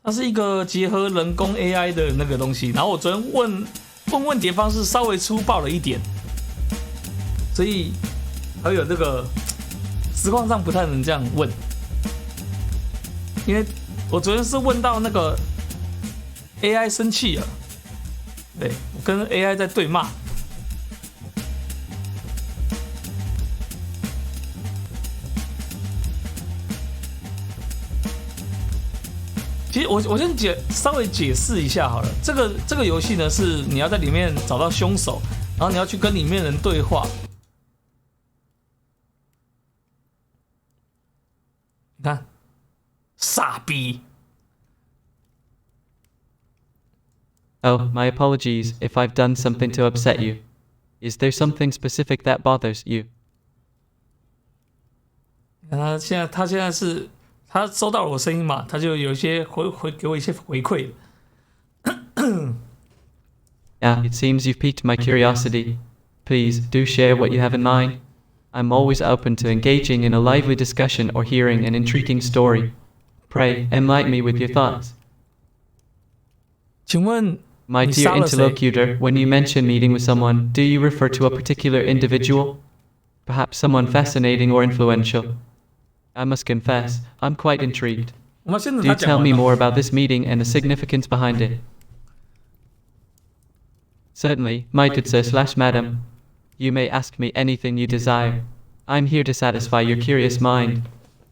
它是一个结合人工 AI 的那个东西。然后我昨天问题的方式稍微粗暴了一点，所以还有这个实况上不太能这样问，因为我昨天是问到那个 AI 生气了，对我跟 AI 在对骂。其实我先稍微解释一下好了，这个游戏呢是你要在里面找到凶手，然后你要去跟里面人对话。你看，傻逼。Oh, my apologies if I've done something to upset you. Is there something specific that bothers you? 他现在是。他收到了我声音嘛，他就有一些给我一些回馈。Yeah, it seems you've piqued my curiosity. Please do share what you have in mind. I'm always open to engaging in a lively discussion or hearing an intriguing story. Pray, enlighten me with your thoughts. 请问 My dear interlocutor, when you mention meeting with someone, do you refer to a particular individual? Perhaps someone fascinating or influential? I must confess, I'm quite intrigued. Do tell me more about this meeting and the significance behind it. Certainly, my good sir/madam. You may ask me anything you desire. I'm here to satisfy your curious mind.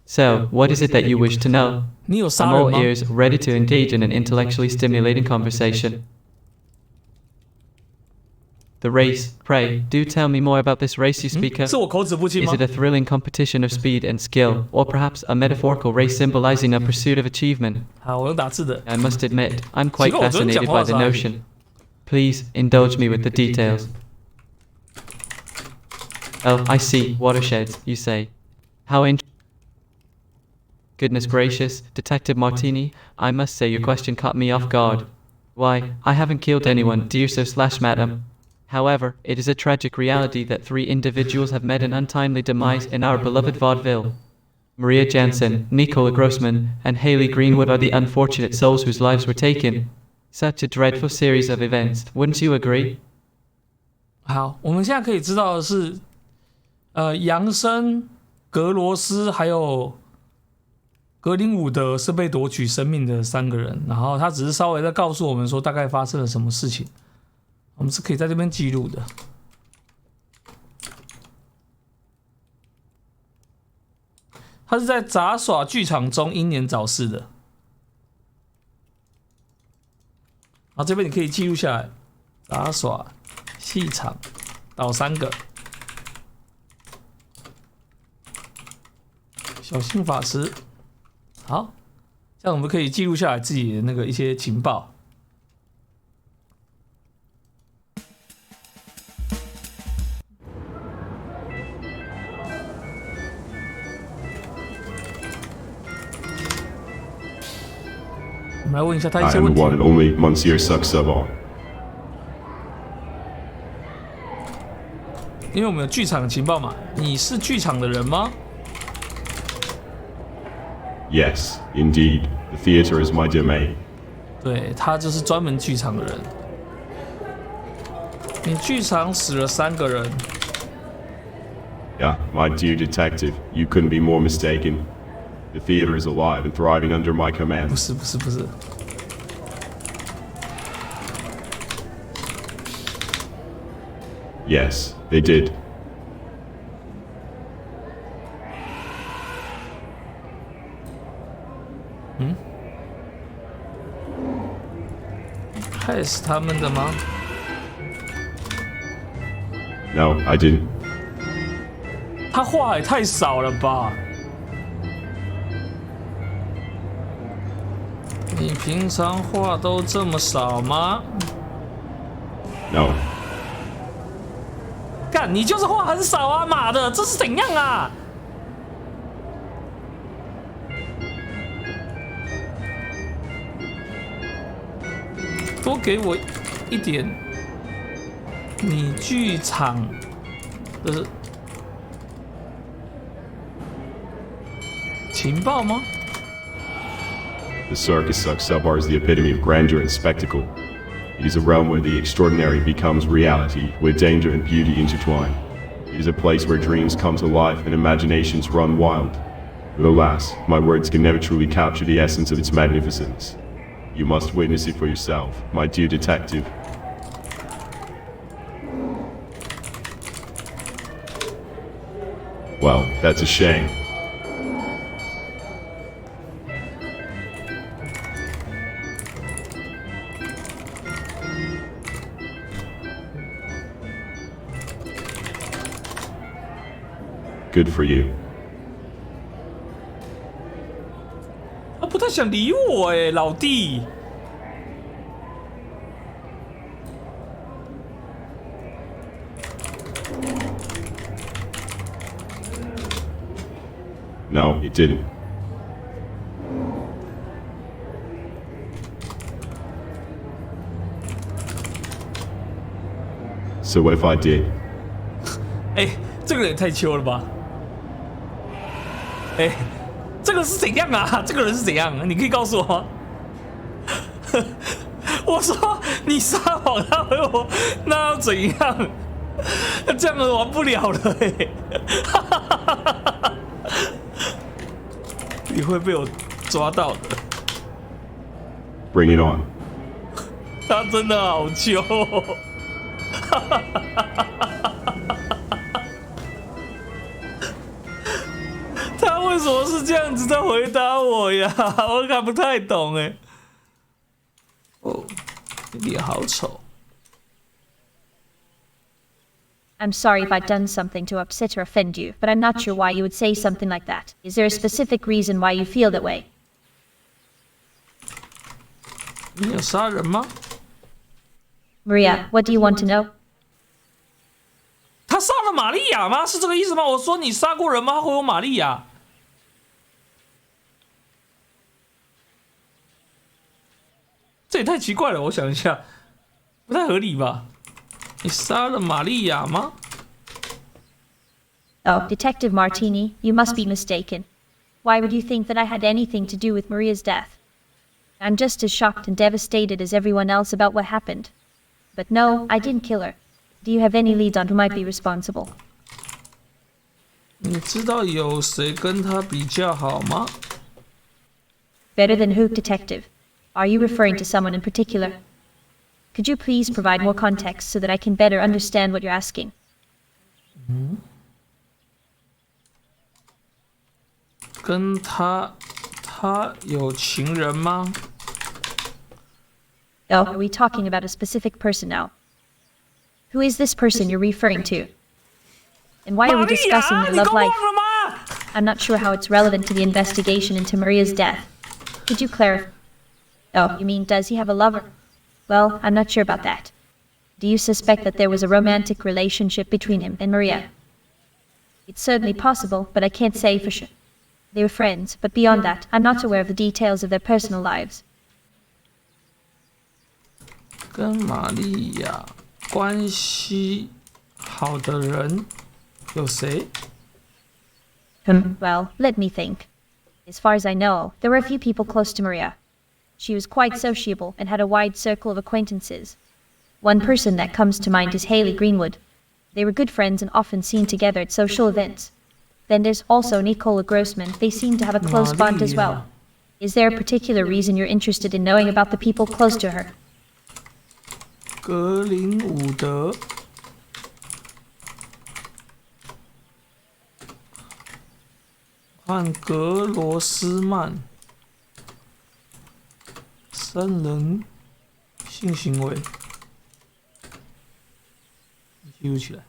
So, what is it that you wish to know? I'm all ears, ready to engage in an intellectually stimulating conversation. The race, pray, do tell me more about this race you speak of. Is it a thrilling competition of speed and skill, or perhaps a metaphorical race symbolizing a pursuit of achievement? I must admit, I'm quite fascinated by the notion. Please, indulge me with the details. Oh, I see, watersheds, you say. How Goodness gracious, Detective Martini, I must say your question caught me off guard. Why, I haven't killed anyone, dear sir/madam. However, it is a tragic reality that 3 individuals have met an untimely demise in our beloved Vaudeville. Maria Jansen, Nicola Grossman, and Haley Greenwood are the unfortunate souls whose lives were taken. Such a dreadful series of events, wouldn't you agree? 好，我们现在可以知道的是，杨森、格罗斯还有格林伍德是被夺取生命的3个人，然后他只是稍微在告诉我们说大概发生了什么事情。我们是可以在这边记录的。他是在杂耍剧场中英年早逝的。好，这边你可以记录下来。杂耍戏场倒3个。小心法师。好，这样我们可以记录下来自己的那个一些情报。我们来问一下他一些问题。I am one and only Monsieur Saxavan。因为我们有剧场情报嘛，你是剧场的人吗 ？Yes, indeed. The theater is my domain. 对，他就是专门剧场的人。你剧场死了3个人。Yeah, my dear detective, you couldn't be more mistaken. The theater is alive and thriving under my command. 不是。Yes, they did. 害死他们的吗 ？No, I didn't. 他话也太少了吧？你平常话都这么少吗 ？No. 干，你就是话很少啊！妈的，这是怎样啊？多给我一点，你剧场的情报吗？ The circus sucks up is the epitome of grandeur and spectacle. It is a realm where the extraordinary becomes reality, where danger and beauty intertwine. It is a place where dreams come to life and imaginations run wild. But alas, my words can never truly capture the essence of its magnificence. You must witness it for yourself, my dear detective. Well, that's a shame. Good for you. 他不太想理我哎，老弟。No, it didn't. So what if I did? 哎，这个人也太秋了吧！哎，这个是怎样啊？这个人是怎样？你可以告诉我吗？我说你撒谎，他回我，那要怎样？这样子玩不了了哎！你会被我抓到的。Bring it on. 他真的好秋、哦。他为什么是这样子在回答我呀？我看不太懂哎。哦，脸好丑。I'm sorry if I've done something to upset or offend you, but I'm not sure why you would say something like that. Is there a specific reason why you feel that way? 你有杀人吗？ Maria, what do you want to know? 他杀了玛利亚吗？是这个意思吗？我说你杀过人吗？他回我玛利亚。这也太奇怪了，我想一下，不太合理吧？你杀了玛利亚吗？ Oh, Detective Martini, you must be mistaken. Why would you think that I had anything to do with Maria's death? I'm just as shocked and devastated as everyone else about what happened. But no, I didn't kill her. Do you have any leads on who might be responsible? 你知道有谁跟他比较好吗？ Better than who, Detective? Are you referring to someone in particular? Could you please provide more context so that I can better understand what you're asking? 跟他有情人吗？ Oh, are we talking about a specific person now? Who is this person you're referring to? And why are we discussing their love life? I'm not sure how it's relevant to the investigation into Maria's death. Could you clarify? Oh, you mean does he have a lover? Well, I'm not sure about that. Do you suspect that there was a romantic relationship between him and Maria? It's certainly possible, but I can't say for sure. They were friends, but beyond that, I'm not aware of the details of their personal lives. 跟玛利亚关系好的人有谁？ Well, let me think. As far as I know, there were a few people close to Maria. She was quite sociable and had a wide circle of acquaintances. One person that comes to mind is Haley Greenwood. They were good friends and often seen together at social events. Then there's also Nicola Grossman. They seem to have a close bond as well. Is there a particular reason you're interested in knowing about the people close to her? 格林伍德。和格罗斯曼三人性行为，记录起来。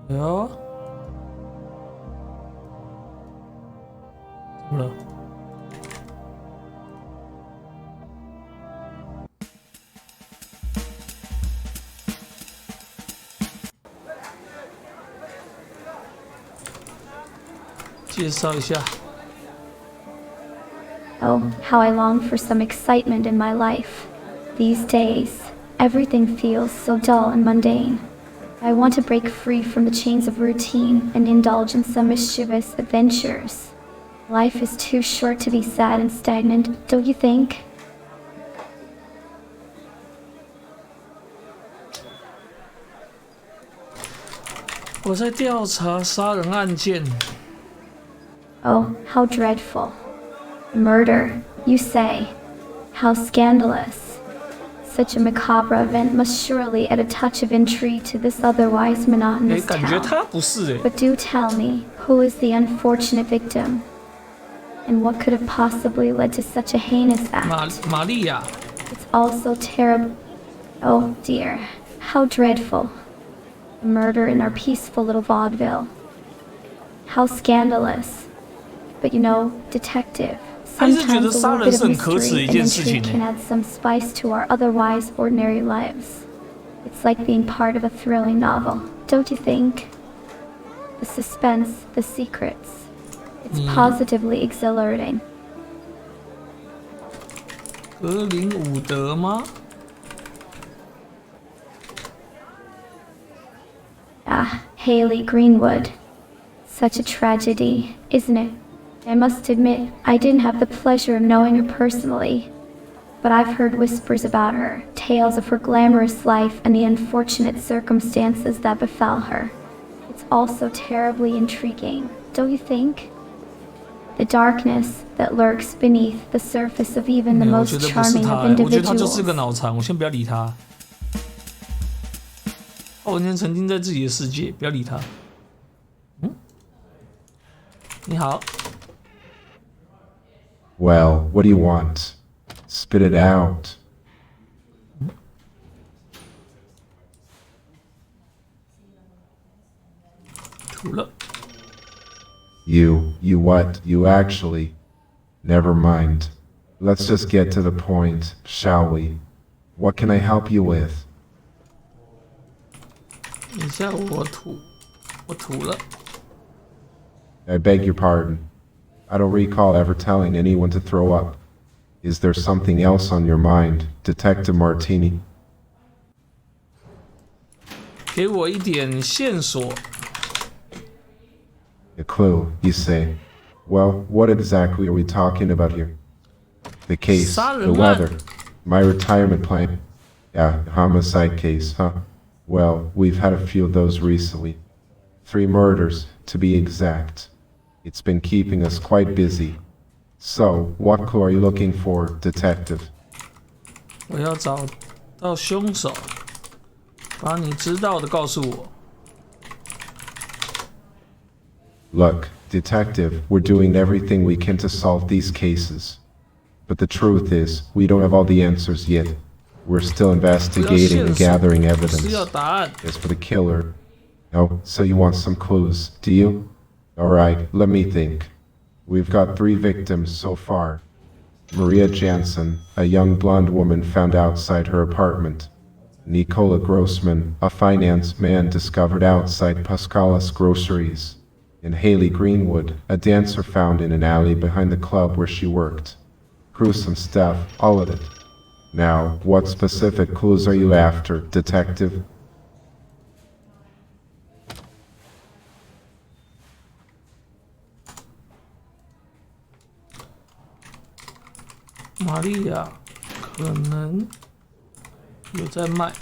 哎呦，怎么了？介绍一下。 Oh, how I long for some excitement in my life. These days, Everything feels so dull and mundane. I want to break free from the chains of routine and indulge in some mischievous adventures. Life is too short to be sad and stagnant, don't you think? 我在调查杀人案件。Oh, how dreadful. Murder, you say. How scandalous. Such a macabre event must surely add a touch of intrigue to this otherwise monotonous 感觉 tale. 他不是 But do tell me, who is the unfortunate victim? And what could have possibly led to such a heinous act? 玛利亚。 It's all so terrible. Oh dear, how dreadful. A murder in our peaceful little vaudeville. How scandalous. But you know, detective, 还是觉得 sometimes a 杀 little 人 bit 是 of 很可耻的 mystery 一 and 件事情 intrigue 呢。 can add some spice to our otherwise ordinary lives. It's like being part of a thrilling novel, don't you think? The suspense, the secrets. It's positively exhilarating. 格林伍德吗？ Ah, Haley Greenwood. Such a tragedy, isn't it? I must admit, I didn't have the pleasure of knowing her personally. But I've heard whispers about her, tales of her glamorous life and the unfortunate circumstances that befell her. It's also terribly intriguing, don't you think? The darkness that lurks beneath the surface of even the 没有，我 most 觉得不是 charming 他 of 我觉得他就是 individuals. 个脑残，我先不要理他。他完全沉浸在自己的世界，不要理他。你好。 Well, what do you want? Spit it out. 吐了。 You what? You actually. Never mind. Let's just get to the point, shall we? What can I help you with? 等一下我吐了。 I beg your pardon. I don't recall ever telling anyone to throw up. Is there something else on your mind, Detective Martini? 给我一点线索。 A clue, you say? Well, what exactly are we talking about here? The case, the weather, my retirement plan. Yeah, homicide case, huh? Well, we've had a few of those recently. 3 murders, to be exact. It's been keeping us quite busy. So, what clue are you looking for, Detective? 我要找到凶手，把你知道的告诉我。 Look, Detective, we're doing everything we can to solve these cases. But the truth is, we don't have all the answers yet. We're still investigating and gathering 是 evidence. 要答案。 As for the killer, oh, so you want some clues, do you? Alright, let me think. We've got 3 victims so far. Maria Jansen, a young blonde woman found outside her apartment. Nicola Grossman, a finance man discovered outside Pascala's groceries. And Haley Greenwood, a dancer found in an alley behind the club where she worked. Gruesome stuff, all of it. Now, what specific clues are you after, Detective? 玛利亚可能有在卖。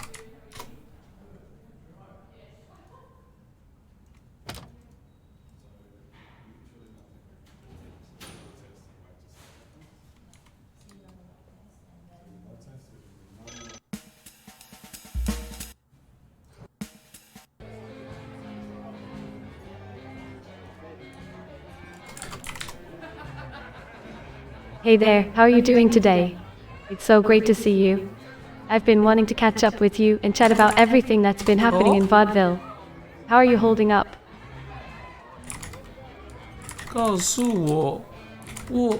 Hey there, how are you doing today? It's so great to see you. I've been wanting to catch up with you and chat about everything that's been happening in Vaudeville. How are you holding up? 告诉我沃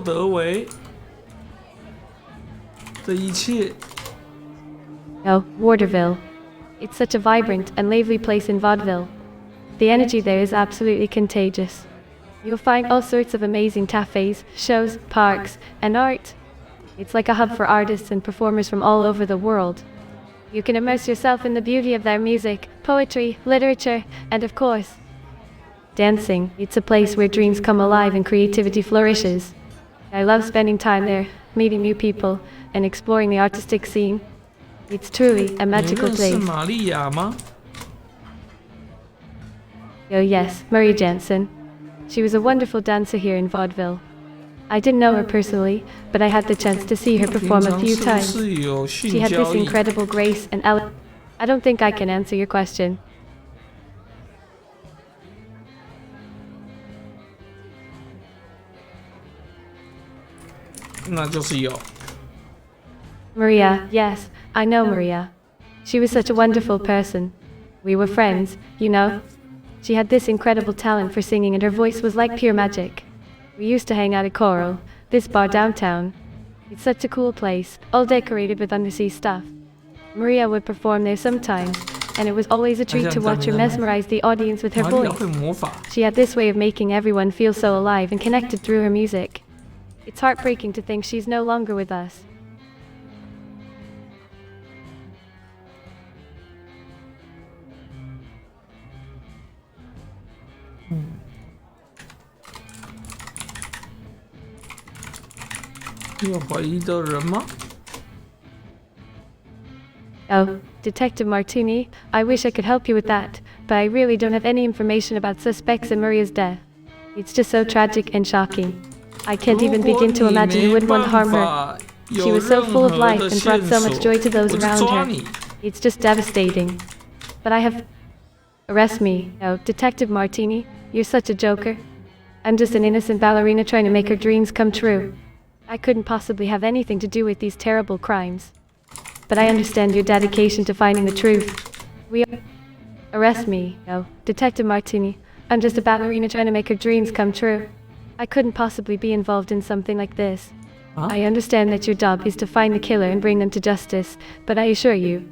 德维的一切。 Oh, Vaudeville. It's such a vibrant and lively place in Vaudeville. The energy there is absolutely contagious. You'll find all sorts of amazing cafes, shows, parks, and art. It's like a hub for artists and performers from all over the world. You can immerse yourself in the beauty of their music, poetry, literature, and of course, dancing. It's a place where dreams come alive and creativity flourishes. I love spending time there, meeting new people, and exploring the artistic scene. It's truly a 你 magical 认识 place. 玛利亚吗？ Oh yes, Maria Jansen. She was a wonderful dancer here in Vaudeville. I didn't know her personally, but I had the chance to see her 平 perform a 常 few 是不 times. 是有 She 性 had 交 this 易？ incredible grace and elegance. I don't think I can answer your question. 那就是有。 Maria, yes, I know Maria. She was such a wonderful person. We were friends, you know. She had this incredible talent for singing and her voice was like pure magic. We used to hang out at Coral, this bar downtown. It's such a cool place, all decorated with undersea stuff. Maria would perform there sometimes, and it was always a treat to watch her mesmerize the audience with her 玛利亚 voice. 会魔法。 She had this way of making everyone feel so alive and connected through her music. It's heartbreaking to think she's no longer with us. 有怀疑的人吗？ Oh, Detective Martini, I wish I could help you with that, but I really don't have any information about suspects in Maria's death. It's just so tragic and shocking. I can't even begin to imagine you would want to harm her. She was so full of life and brought so much joy to those around her. It's just devastating. But I have... Arrest me. Oh, Detective Martini, you're such a joker. I'm just an innocent ballerina trying to make her dreams come true. I couldn't possibly have anything to do with these terrible crimes. But I understand your dedication to finding the truth. Arrest me. Oh, Detective Martini, I'm just a ballerina trying to make her dreams come true. I couldn't possibly be involved in something like this. Huh? I understand that your job is to find the killer and bring them to justice, but I assure you,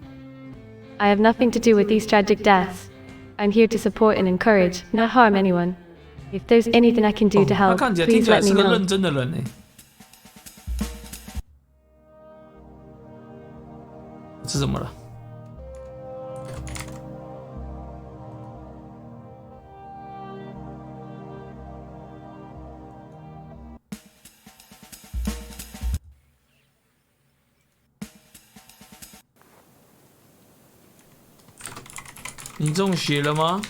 I have nothing to do with these tragic deaths. I'm here to support and encourage, not harm anyone. If there's anything I can do to 他 help, 看起来听 please 起来 let me 是个 know. 认真的人呢。是怎么了？你中邪了吗？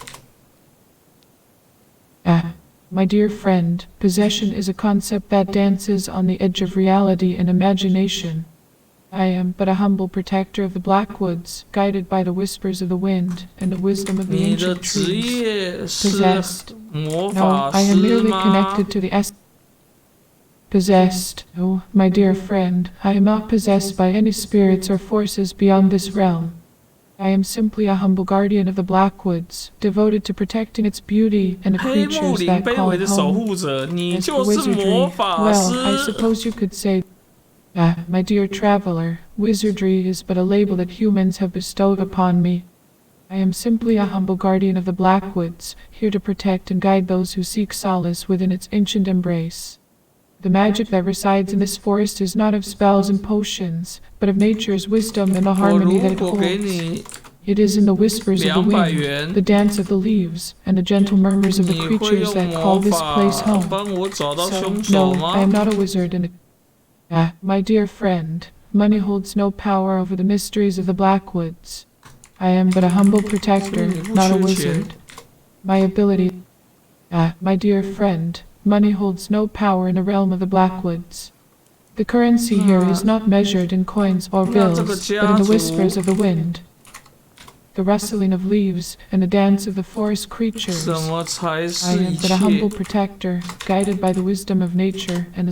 My dear friend, possession is a concept that dances on the edge of reality and imagination. I am but a humble protector of the Blackwoods, guided by the whispers of the wind and the wisdom of the 你的 ancient 职 trees. 业是 Possessed. 魔 No, 法 I am 师 merely 吗？ connected to the Possessed. Oh, my dear friend, I am not possessed by any spirits or forces beyond this realm. I am simply a humble guardian of the Blackwoods, devoted to protecting its beauty and the 黑木 creatures 林 that 卑 call 微的 it 守 home. 护者，你 As 就 for 是魔 wizardry, 法 well, I 师。 suppose you could say, my dear traveler, wizardry is but a label that humans have bestowed upon me. I am simply a humble guardian of the Blackwoods, here to protect and guide those who seek solace within its ancient embrace. The magic that resides in this forest is not of spells and potions, but of nature's wisdom and the 我 harmony 如 that it 果给 holds. 你 It is in the whispers of the 200 wind, 元 the dance of the leaves, and the gentle murmurs of the 你会 creatures 用 that 魔 call this place 法 home. 帮我找到 So, 凶手 no, I am 吗？ not a wizard and my dear friend, money holds no power over the mysteries of the Blackwoods. I am but a humble protector, not a wizard. My ability... my dear friend, money holds no power in the realm of the Blackwoods. The currency here is not measured in coins or 那这 bills, 个 but 家 in the 族 whispers of the wind, the rustling of leaves, and the dance of the forest creatures. 什么才 I 是 am 一 but a humble 切？ protector, guided by the wisdom of nature and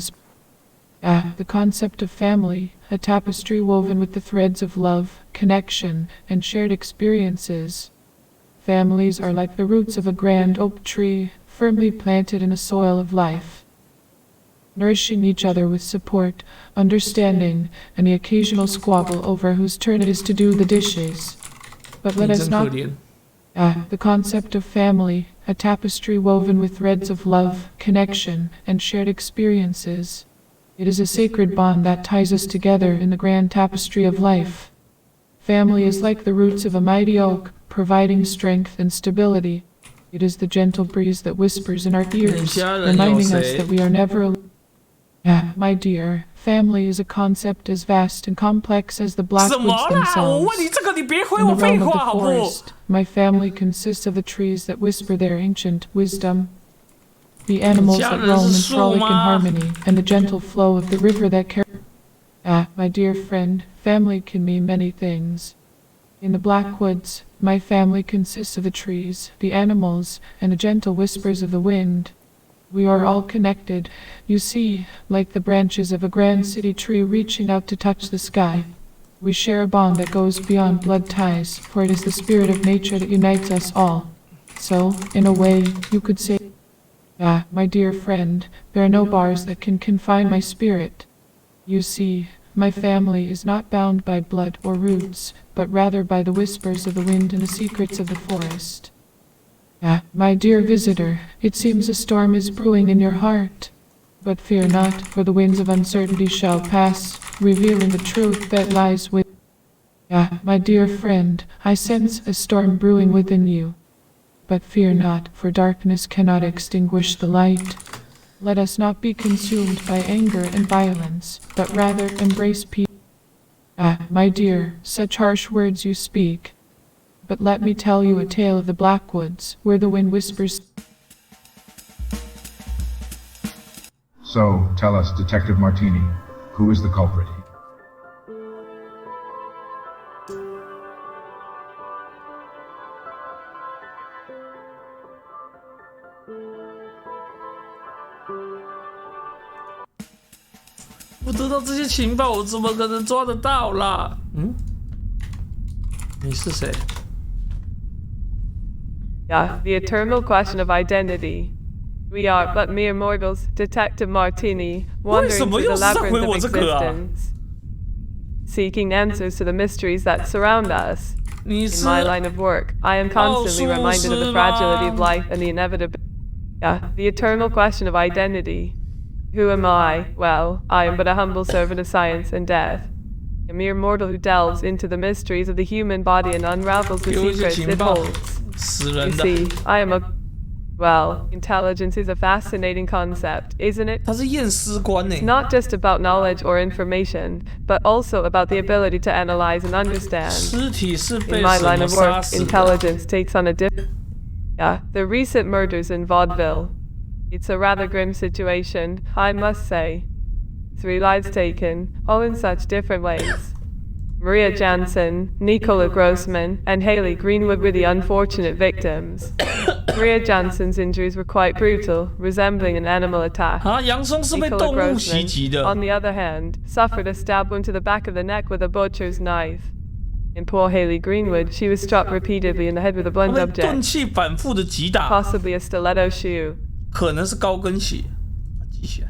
the concept of family, a tapestry woven with the threads of love, connection, and shared experiences. Families are like the roots of a grand oak tree, firmly planted in the soil of life, nourishing each other with support, understanding, and the occasional squabble over whose turn it is to do the dishes. But let 你 us 真可 not... 怜。 the concept of family, a tapestry woven with threads of love, connection, and shared experiences. It is a sacred bond that ties us together in the grand tapestry of life. Family is like the roots of a mighty oak, providing strength and stability. It is the gentle breeze that whispers in our ears, reminding us that we are never alone. My dear, family is a concept as vast and complex as the blackwoods themselves. In the realm of the forest, my family consists of the trees that whisper their ancient wisdom, the animals that roam and frolic in harmony, and the gentle flow of the river that carries. My dear friend, family can mean many things. In the Blackwoods, my family consists of the trees, the animals, and the gentle whispers of the wind. We are all connected, you see, like the branches of a grand city tree reaching out to touch the sky. We share a bond that goes beyond blood ties, for it is the spirit of nature that unites us all. So, in a way, you could say, my dear friend, there are no bars that can confine my spirit. You see, my family is not bound by blood or roots, but rather by the whispers of the wind and the secrets of the forest. My dear visitor, it seems a storm is brewing in your heart. But fear not, for the winds of uncertainty shall pass, revealing the truth that lies within. My dear friend, I sense a storm brewing within you. But fear not, for darkness cannot extinguish the light. Let us not be consumed by anger and violence, but rather embrace peace. My dear, such harsh words you speak. But let me tell you a tale of the Blackwoods, where the wind whispers. So, tell us, Detective Martini, who is the culprit? 不得到这些情报，我怎么可能抓得到啦？你是谁？ The eternal question of identity. We are but mere mortals, Detective Martini, wandering through the labyrinth of existence, seeking answers to the mysteries that surround us. In my line of work, I am constantly reminded of the fragility of life and the inevitability. The eternal question of identity. Who am I? Well, I am but a humble servant of science and death. A mere mortal who delves into the mysteries of the human body and unravels the secrets it holds. You see, I am a... Well, intelligence is a fascinating concept, isn't it? It's not just about knowledge or information, but also about the ability to analyze and understand. In my line of work, intelligence takes on a different... the recent murders in Vaudeville. It's a rather grim situation, I must say. 3 lives taken, all in such different ways. Maria Jansen, Nicola Grossman, and Haley Greenwood were the unfortunate victims. Maria Jansen's injuries were quite brutal, resembling an animal attack. Nicola Grossman, on the other hand, suffered a stab wound to the back of the neck with a butcher's knife. In poor Haley Greenwood, she was struck repeatedly in the head with a blunt object, possibly a stiletto shoe. 可能是高跟鞋，记起来。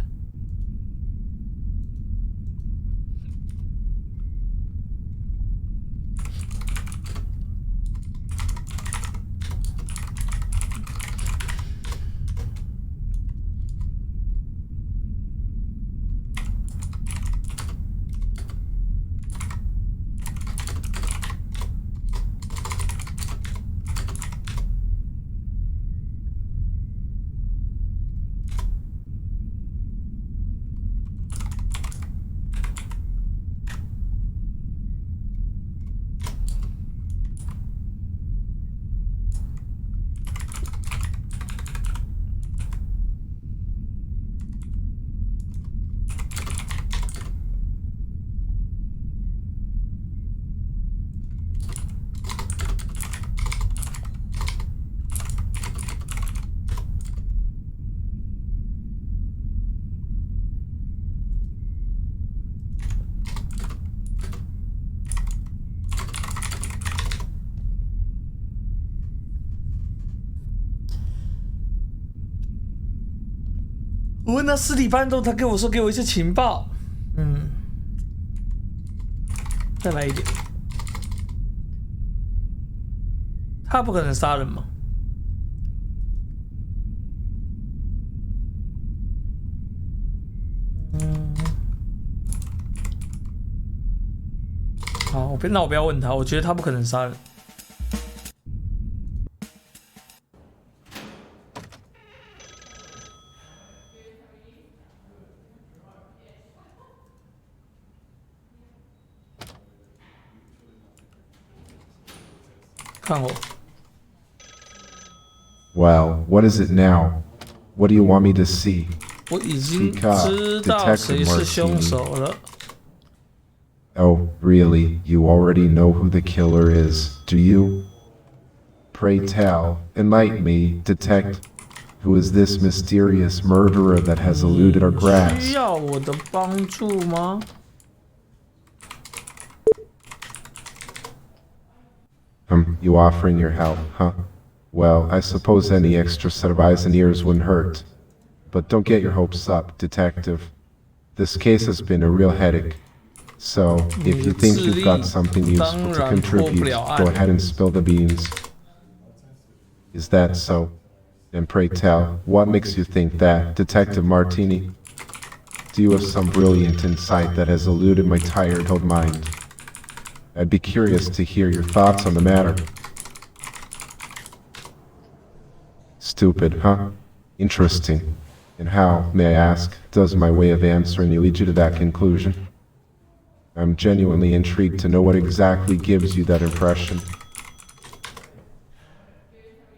我问他尸体搬动，他跟我说给我一些情报。再来一点。他不可能杀人吗？好，那我不要问他，我觉得他不可能杀人。看我。Well, what is it now? What do you want me to see? 我已经知道谁是凶手了。Oh, really? You already know who the killer is, do you? Pray tell, enlighten me, detect. Who is this mysterious murderer that has eluded our grasp? 需要我的帮助吗？ You offering your help, huh? Well, I suppose any extra set of eyes and ears wouldn't hurt. But don't get your hopes up, detective. This case has been a real headache. So, if you think you've got something useful to contribute, go ahead and spill the beans. Is that so? And pray tell, what makes you think that, Detective Martini? Do you have some brilliant insight that has eluded my tired old mind? I'd be curious to hear your thoughts on the matter. Stupid, huh? Interesting. And how, may I ask, does my way of answering lead you to that conclusion? I'm genuinely intrigued to know what exactly gives you that impression.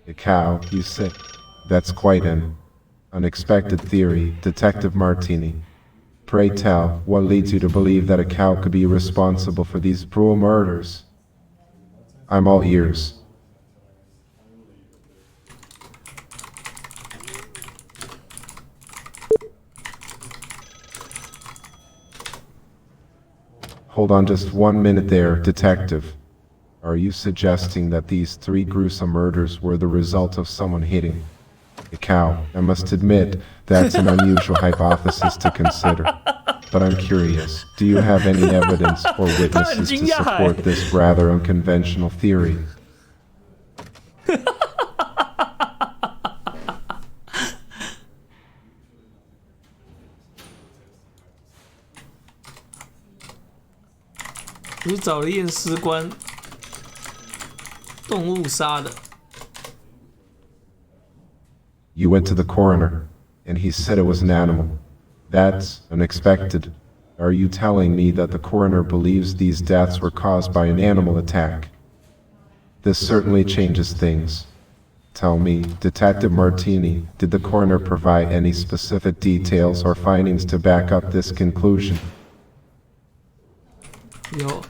A cow, you say? That's quite an unexpected theory, Detective Martini. Pray tell, what leads you to believe that a cow could be responsible for these brutal murders? I'm all ears. Hold on just 1 minute there, Detective. Are you suggesting that these 3 gruesome murders were the result of someone hitting a cow? I must admit, that's an unusual hypothesis to consider. But I'm curious, do you have any evidence or witnesses to support this rather unconventional theory?你找了验尸官，动物杀的。You went to the coroner, and he said it was an animal. That's unexpected. Are you telling me that the coroner believes these deaths were caused by an animal attack? This certainly changes things. Tell me, Detective Martini, did the coroner provide any specific details or findings to back up this conclusion? 有，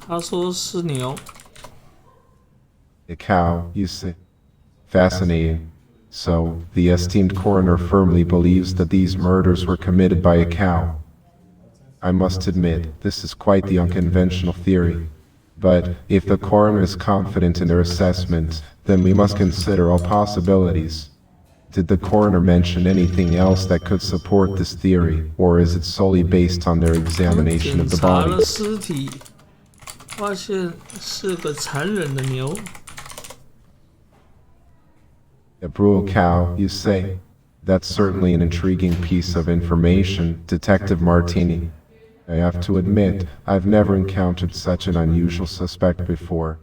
他说是牛。A cow, you say? Fascinating. So, the esteemed coroner firmly believes that these murders were committed by a cow. I must admit, this is quite the unconventional theory. But if the coroner is confident in their assessment, then we must consider all possibilities. Did the coroner mention anything else that could support this theory, or is it solely based on their examination of the 检查 body? 了尸体，发现是个残忍的牛。 A brutal cow, you say? That's certainly an intriguing piece of information, Detective Martini. I have to admit, I've never encountered such an unusual suspect before.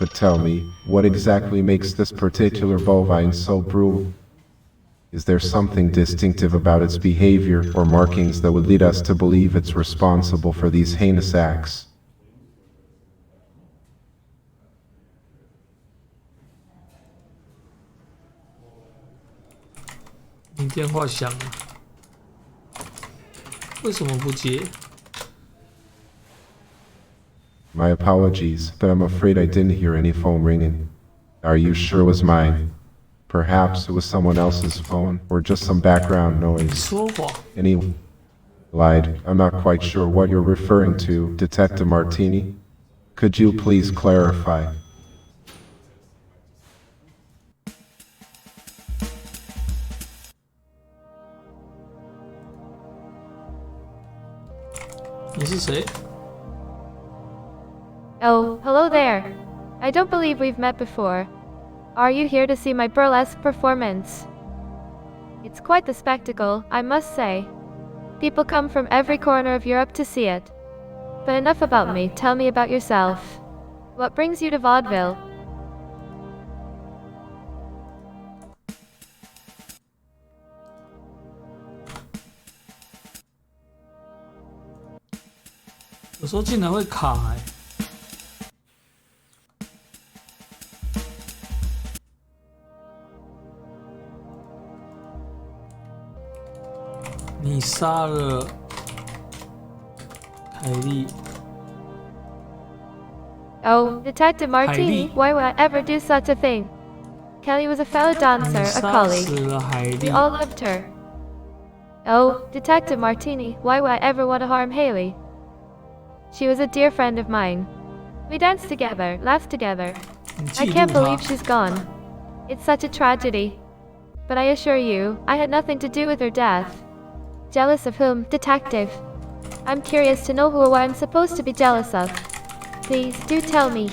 But tell me, what exactly makes this particular bovine so brutal? Is there something distinctive about its behavior or markings that would lead us to believe it's responsible for these heinous acts? 你电话响了，为什么不接？ My apologies, but I'm afraid I didn't hear any phone ringing. Are you sure it was mine? Perhaps it was someone else's phone, or just some background noise. 说谎。 Any lied. I'm not quite sure what you're referring to, Detective Martini. Could you please clarify? Oh, hello there. I don't believe we've met before. Are you here to see my burlesque performance? It's quite the spectacle, I must say. People come from every corner of Europe to see it. But enough about me, tell me about yourself. What brings you to Vaudeville?有时候竟然会卡你杀了凯莉。Oh, Detective Martini, why would I ever do such a thing? Kelly was a fellow dancer, a colleague. We all loved her. Oh, Detective Martini, why would I ever want to harm Haley? She was a dear friend of mine. We danced together, laughed together. I can't believe she's gone. It's such a tragedy. But I assure you, I had nothing to do with her death. Jealous of whom, Detective? I'm curious to know who or what I'm supposed to be jealous of. Please, do tell me.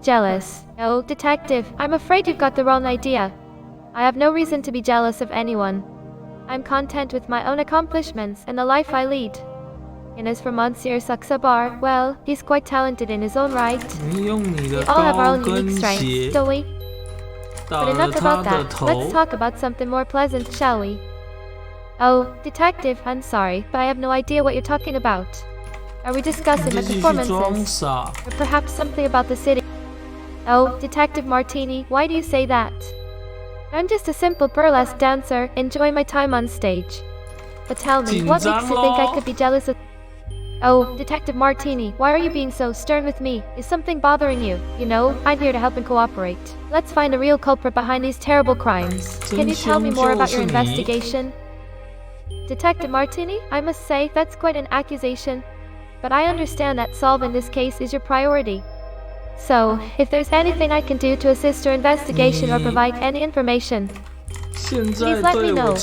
Jealous? Oh, Detective, I'm afraid you've got the wrong idea. I have no reason to be jealous of anyone. I'm content with my own accomplishments and the life I lead. And as for Monsieur Saksabar, well, he's quite talented in his own right. We all have our own unique strengths, don't we? But enough about that. Let's talk about something more pleasant, shall we? Oh, Detective, I'm sorry, but I have no idea what you're talking about. Are we discussing my performances? Or perhaps something about the city? Oh, Detective Martini, why do you say that? I'm just a simple burlesque dancer, enjoying my time on stage. But tell me, what makes you think I could be jealous of... Oh, Detective Martini, why are you being so stern with me? Is something bothering you? You know, I'm here to help and cooperate. Let's find the real culprit behind these terrible crimes. Can you tell me more about your investigation? Detective Martini, I must say, that's quite an accusation. But I understand that solving this case is your priority. So, if there's anything I can do to assist your investigation or provide any information, please let me know.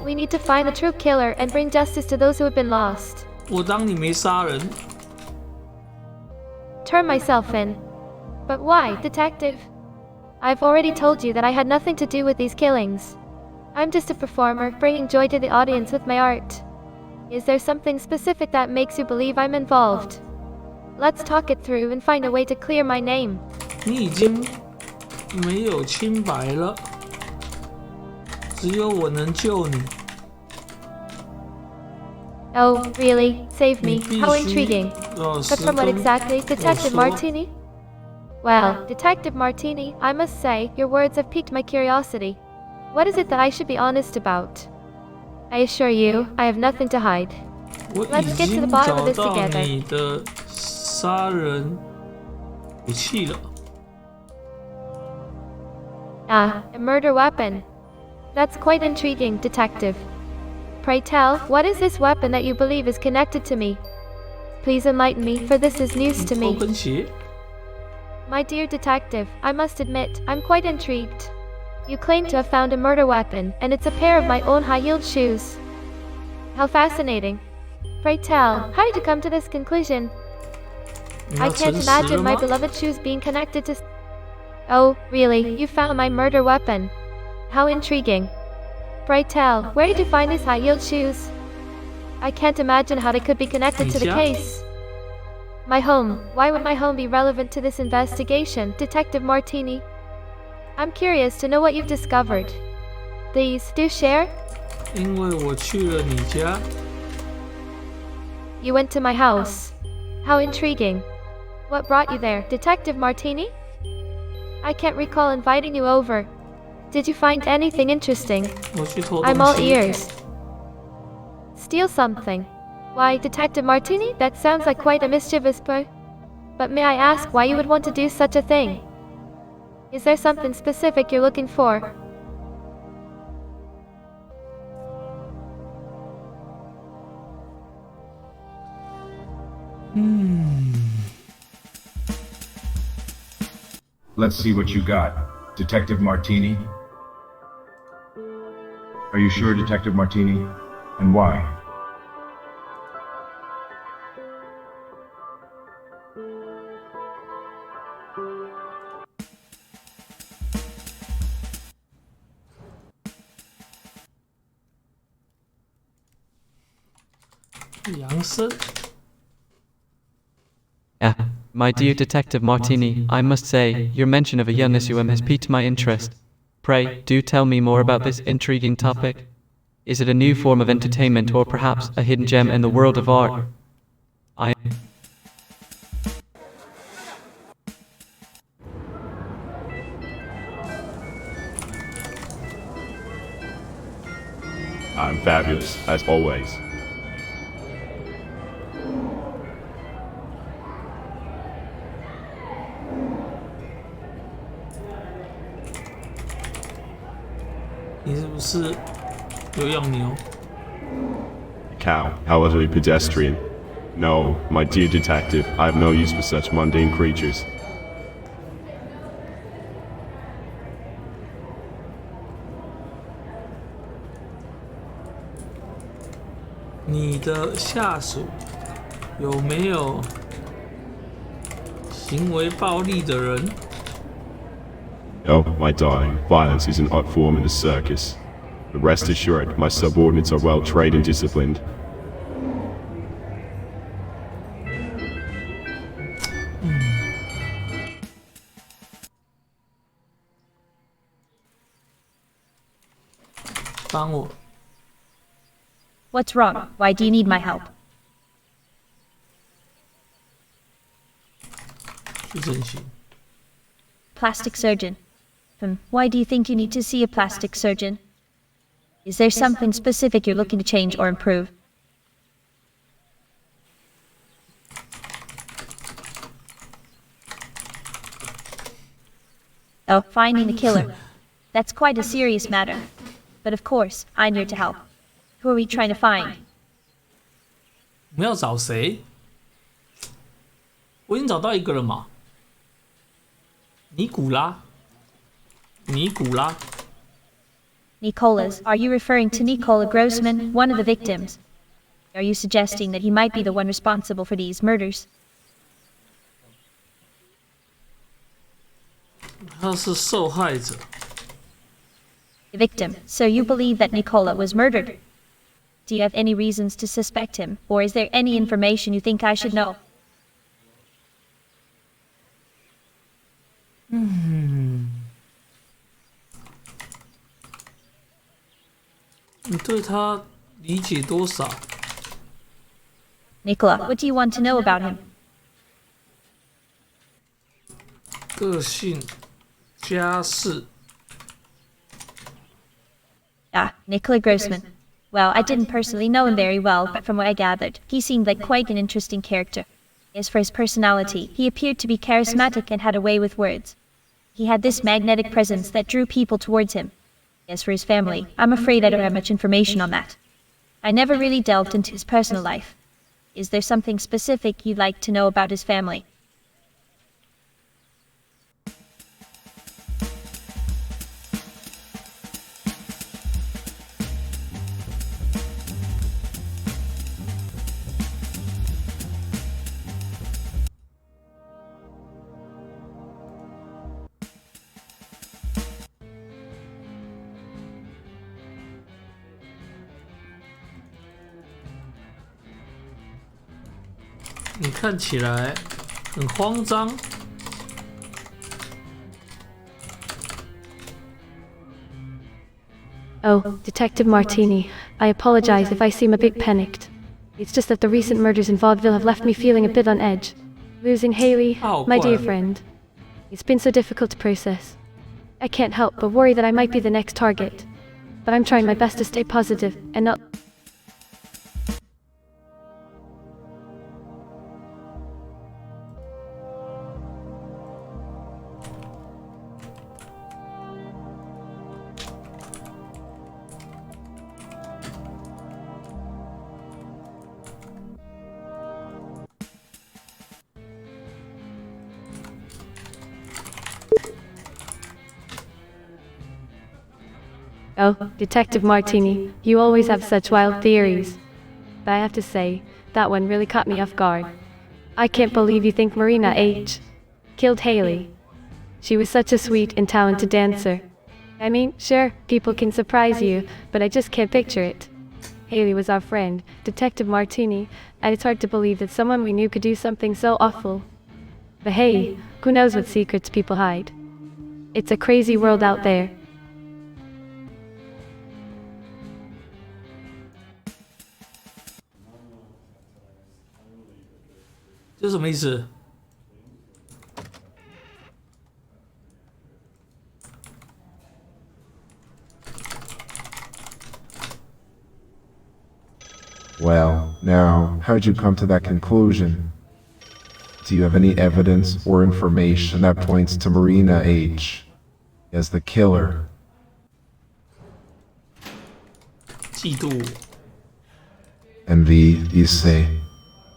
We need to find the true killer and bring justice to those who have been lost. 我当你没杀人。Turn myself in. But why, Detective? I've already told you that I had nothing to do with these killings. I'm just a performer, bringing joy to the audience with my art. Is there something specific that makes you believe I'm involved? Let's talk it through and find a way to clear my name. 你已经没有清白了，只有我能救你。Oh, really? Save me? How intriguing. But from what exactly, Detective Martini? Well, Detective Martini, I must say, your words have piqued my curiosity. What is it that I should be honest about? I assure you, I have nothing to hide. Let's get to the bottom of this together. 你的杀人武器了。Ah, a murder weapon. That's quite intriguing, Detective. Pray tell, what is this weapon that you believe is connected to me? Please enlighten me, for this is news to me. My dear Detective, I must admit, I'm quite intrigued. You claim to have found a murder weapon, and it's a pair of my own high-heeled shoes. How fascinating. Pray tell, how did you come to this conclusion? I can't imagine my beloved shoes being connected to... Oh, really, you found my murder weapon. How intriguing. Pray tell, where did you find these high-heeled shoes? I can't imagine how they could be connected to the case. My home. Why would my home be relevant to this investigation, Detective Martini? I'm curious to know what you've discovered. Please, do share? 因为我去了你家。You went to my house. How intriguing. What brought you there, Detective Martini? I can't recall inviting you over. Did you find anything interesting? I'm all ears. Steal something. Why, Detective Martini, that sounds like quite a mischievous boy. But may I ask why you would want to do such a thing? Is there something specific you're looking for? Let's see what you got, Detective Martini. Are you sure, Detective Martini? And why?杨生 My dear Detective Martini, I must say, your mention of a young SUM has piqued my interest. Pray, do tell me more about this intriguing topic. Is it a new form of entertainment or perhaps a hidden gem in the world of art? I'm fabulous, as always. Cow, how utterly pedestrian. No, my dear detective, I have no use for such mundane creatures. 你的下属有没有行为暴力的人？ Oh, my darling, violence is an art form in the circus. But rest assured, my subordinates are well trained and disciplined. 帮我。 What's wrong? Why do you need my help? 去整形。 Plastic surgeon. Why do you think you need to see a plastic surgeon? Is there something specific you're looking to change or improve? Oh, finding the killer. That's quite a serious matter. But of course, I'm here to help. Who are we trying to find? 我们要找谁？我已经找到一个了嘛。尼古拉。 Nicolas. Are you referring to Nicola Grossman, one of the victims? Are you suggesting that he might be the one responsible for these murders? 他是受害者。 The victim. So you believe that Nicola was murdered? Do you have any reasons to suspect him, or is there any information you think I should know? 你对他理解多少？ Nicola, what do you want to know about him? 个性、家世。 Nicola Grossman. Well, I didn't personally know him very well, but from what I gathered, he seemed like quite an interesting character. As for his personality, he appeared to be charismatic and had a way with words. He had this magnetic presence that drew people towards him. As for his family, I'm afraid I don't have much information on that. I never really delved into his personal life. Is there something specific you'd like to know about his family?你看起来很慌张。 Oh, Detective Martini, I apologize if I seem a bit panicked. It's just that the recent murders in Vaudeville have left me feeling a bit on edge. Losing Haley, my dear friend. It's been so difficult to process. I can't help but worry that I might be the next target. But I'm trying my best to stay positive and not... Oh, Detective Martini, you always have such wild theories. But I have to say, that one really caught me off guard. I can't believe you think Marina H. killed Haley. She was such a sweet and talented dancer. I mean, sure, people can surprise you, but I just can't picture it. Haley was our friend, Detective Martini, and it's hard to believe that someone we knew could do something so awful. But hey, who knows what secrets people hide? It's a crazy world out there.这什么意思？ Well, now, how'd you come to that conclusion? Do you have any evidence or information that points to Marina H. as the killer? 嫉妒。 Envy, you say?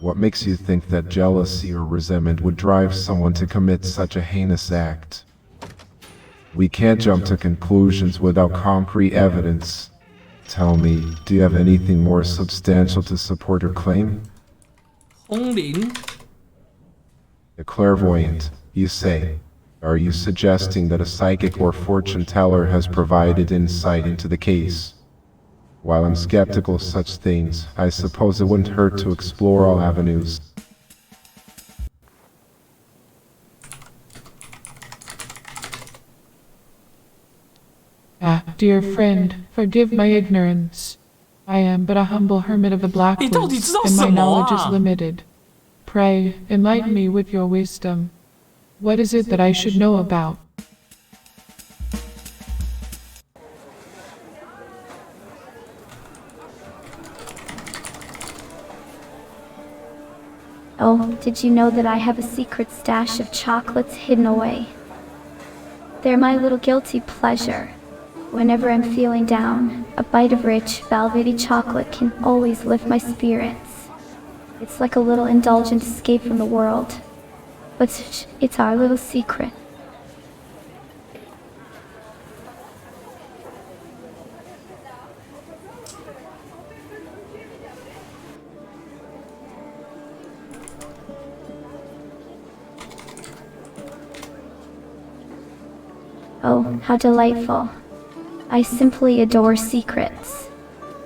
What makes you think that jealousy or resentment would drive someone to commit such a heinous act? We can't jump to conclusions without concrete evidence. Tell me, do you have anything more substantial to support her claim? 通灵。 A clairvoyant, you say. Are you suggesting that a psychic or fortune teller has provided insight into the case? While I'm skeptical of such things, I suppose it wouldn't hurt to explore all avenues. Ah, dear friend, forgive my ignorance. I am but a humble hermit of the Blackwoods, and my knowledge is limited. Pray, enlighten me with your wisdom. What is it that I should know about? Oh, did you know that I have a secret stash of chocolates hidden away? They're my little guilty pleasure. Whenever I'm feeling down, a bite of rich, velvety chocolate can always lift my spirits. It's like a little indulgent escape from the world. But it's our little secret. Oh, how delightful. I simply adore secrets.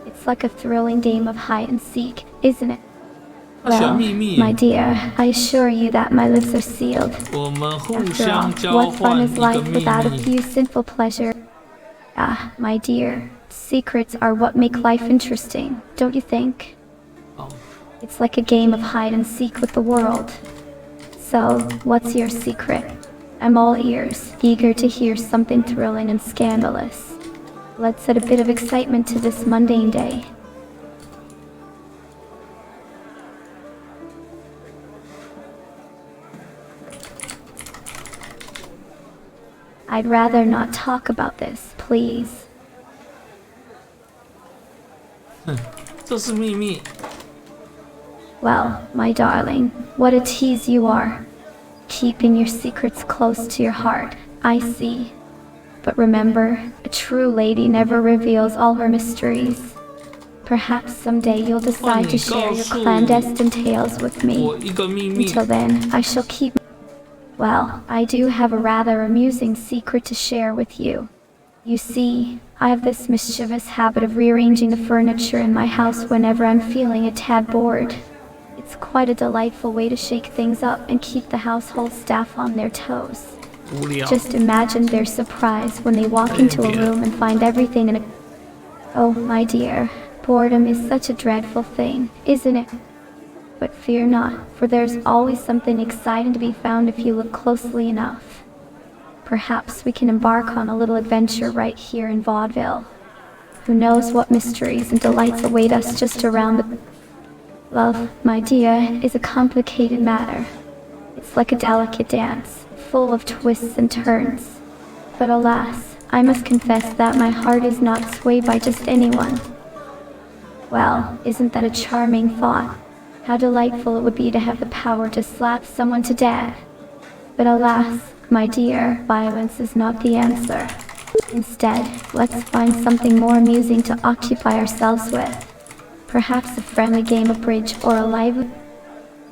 It's like a thrilling game of hide and seek, isn't it? Well, my dear, I assure you that my lips are sealed. After all, what fun is life without a few simple pleasures? Ah, my dear, secrets are what make life interesting, don't you think? It's like a game of hide and seek with the world. So, what's your secret? I'm all ears, eager to hear something thrilling and scandalous. Let's add a bit of excitement to this mundane day. I'd rather not talk about this, please. 这是秘密。 Well, my darling, what a tease you are. Keeping your secrets close to your heart, I see. But remember, a true lady never reveals all her mysteries. Perhaps someday you'll decide to share your clandestine tales with me. Until then, I shall keep... Well, I do have a rather amusing secret to share with you. You see, I have this mischievous habit of rearranging the furniture in my house whenever I'm feeling a tad bored. It's quite a delightful way to shake things up and keep the household staff on their toes. Just imagine their surprise when they walk into a room and find everything in a... Oh, my dear, boredom is such a dreadful thing, isn't it? But fear not, for there's always something exciting to be found if you look closely enough. Perhaps we can embark on a little adventure right here in Vaudeville. Who knows what mysteries and delights await us just around the... Love, my dear, is a complicated matter. It's like a delicate dance, full of twists and turns. But alas, I must confess that my heart is not swayed by just anyone. Well, isn't that a charming thought? How delightful it would be to have the power to slap someone to death. But alas, my dear, violence is not the answer. Instead, let's find something more amusing to occupy ourselves with. Perhaps a friendly game of bridge or a lively...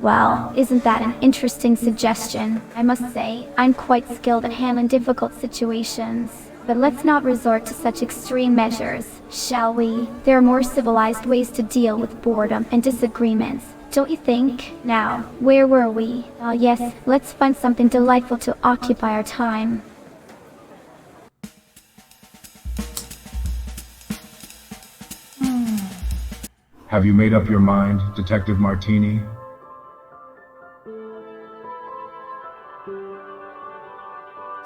Well, isn't that an interesting suggestion? I must say, I'm quite skilled at handling difficult situations. But let's not resort to such extreme measures, shall we? There are more civilized ways to deal with boredom and disagreements. don't you think? Now, where were we? Yes, let's find something delightful to occupy our time. Have you made up your mind, Detective Martini?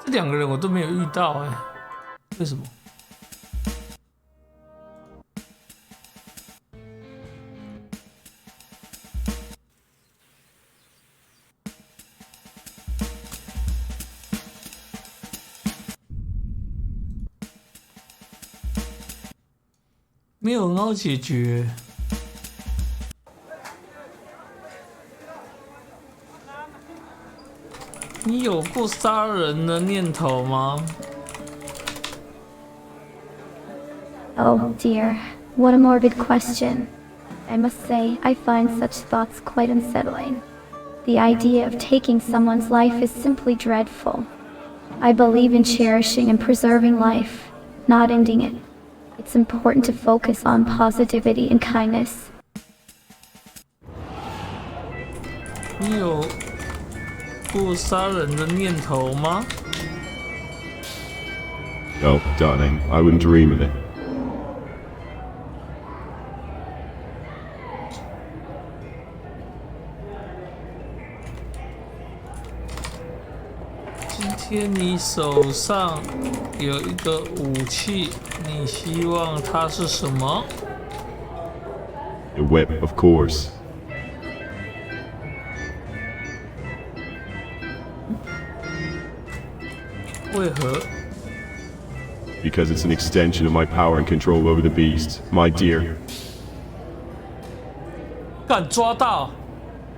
这两个人我都没有遇到哎，为什么？没有很好解决。你有过杀人的念头吗？ Oh dear, what a morbid question. I must say, I find such thoughts quite unsettling. The idea of taking someone's life is simply dreadful. I believe in cherishing and preserving life, not ending it. It's important to focus on positivity and kindness. 你有过杀人的念头吗？ Oh, darling, I wouldn't dream of it. 今天你手上有一个武器，你希望它是什么？ A whip, of course. 为何？ Because it's an extension of my power and control over the beast, my dear. 敢抓到！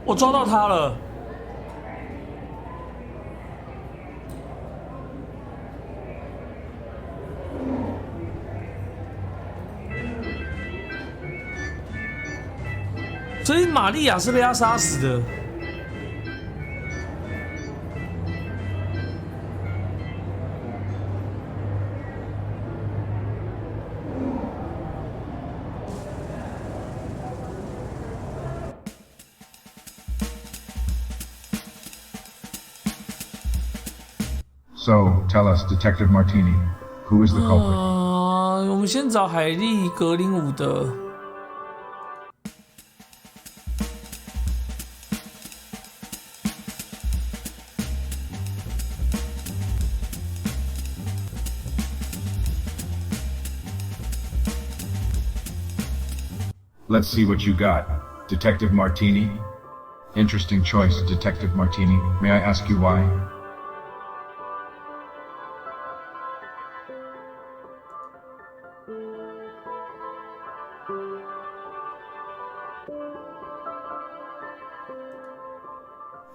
我抓到他了！所以玛利亚是被他杀死的。So, tell us, Detective Martini, who is the culprit? 我们先找海莉·格林伍德。Let's see what you got. Detective Martini? Interesting choice, Detective Martini. May I ask you why?